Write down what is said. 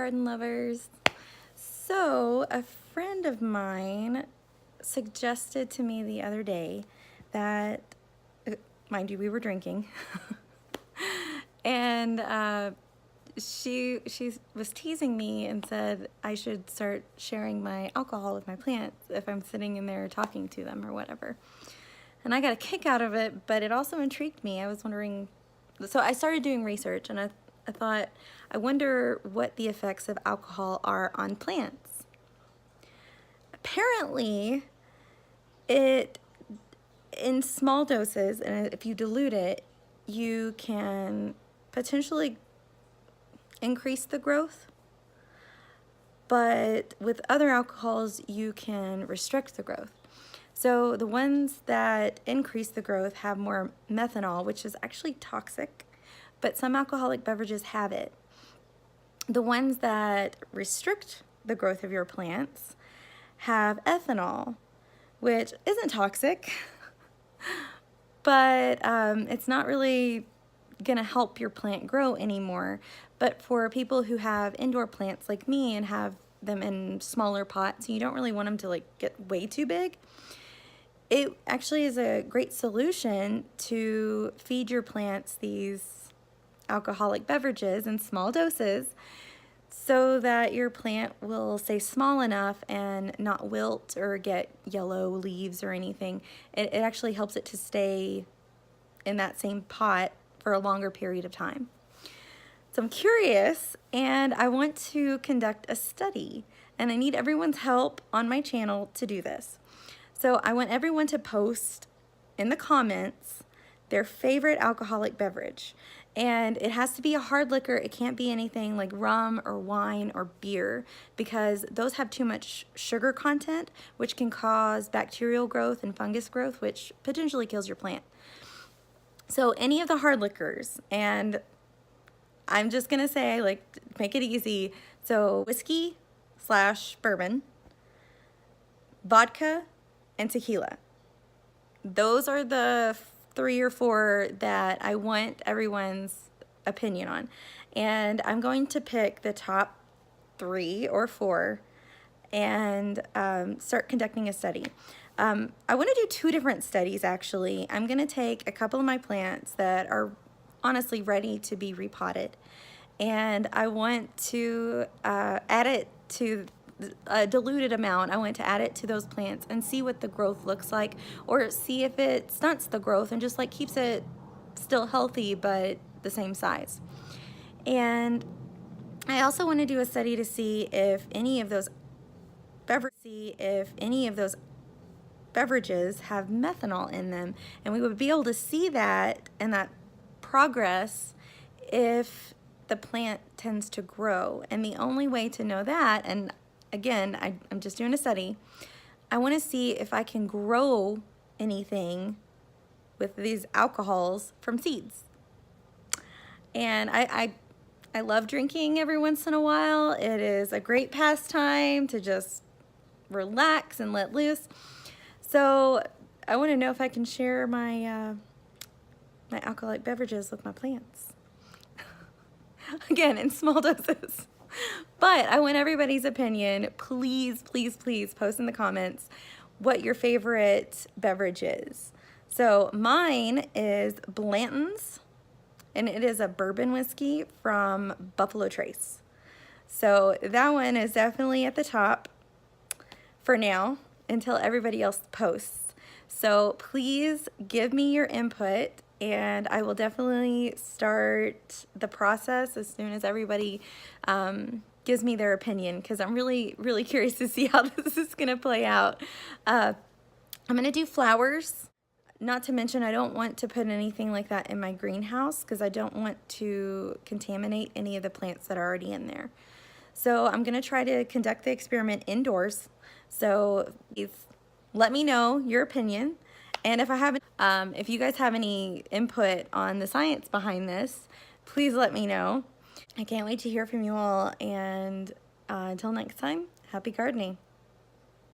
garden lovers. So a friend of mine suggested to me the other day that, mind you, we were drinking, and she was teasing me and said I should start sharing my alcohol with my plants if I'm sitting in there talking to them or whatever. And I got a kick out of it, but it also intrigued me. I was wondering, so I started doing research, and I thought, I wonder what the effects of alcohol are on plants. Apparently, it, in small doses, and if you dilute it, you can potentially increase the growth. But with other alcohols, you can restrict the growth. So the ones that increase the growth have more methanol, which is actually toxic, but some alcoholic beverages have it. The ones that restrict the growth of your plants have ethanol, which isn't toxic, but it's not really gonna help your plant grow anymore. But for people who have indoor plants like me and have them in smaller pots, you don't really want them to like get way too big, it actually is a great solution to feed your plants these alcoholic beverages in small doses so that your plant will stay small enough and not wilt or get yellow leaves or anything. It actually helps it to stay in that same pot for a longer period of time. So I'm curious, and I want to conduct a study, and I need everyone's help on my channel to do this. So I want everyone to post in the comments their favorite alcoholic beverage. And it has to be a hard liquor. It can't be anything like rum or wine or beer, because those have too much sugar content, which can cause bacterial growth and fungus growth, which potentially kills your plant. So any of the hard liquors, and I'm just gonna say, like, make it easy. So whiskey/bourbon, vodka, and tequila. Those are the 3 or 4 that I want everyone's opinion on. And I'm going to pick the top 3 or 4 and start conducting a study. I want to do 2 different studies, actually. I'm going to take a couple of my plants that are honestly ready to be repotted, and I want to add it to a diluted amount. I want to add it to those plants and see what the growth looks like, or see if it stunts the growth and just like keeps it still healthy but the same size. And I also want to do a study to see if any of those beverages have methanol in them, and we would be able to see that and that progress if the plant tends to grow. And the only way to know that, and again, I'm just doing a study, I want to see if I can grow anything with these alcohols from seeds. And I love drinking every once in a while. It is a great pastime to just relax and let loose. So I want to know if I can share my my alcoholic beverages with my plants. Again, in small doses. But I want everybody's opinion. Please, please, please post in the comments what your favorite beverage is. So mine is Blanton's, and it is a bourbon whiskey from Buffalo Trace. So that one is definitely at the top for now until everybody else posts. So please give me your input, and I will definitely start the process as soon as everybody gives me their opinion, because I'm really, really curious to see how this is going to play out. I'm going to do flowers. Not to mention, I don't want to put anything like that in my greenhouse because I don't want to contaminate any of the plants that are already in there. So I'm going to try to conduct the experiment indoors. So let me know your opinion. And if you guys have any input on the science behind this, please let me know. I can't wait to hear from you all. And until next time, happy gardening.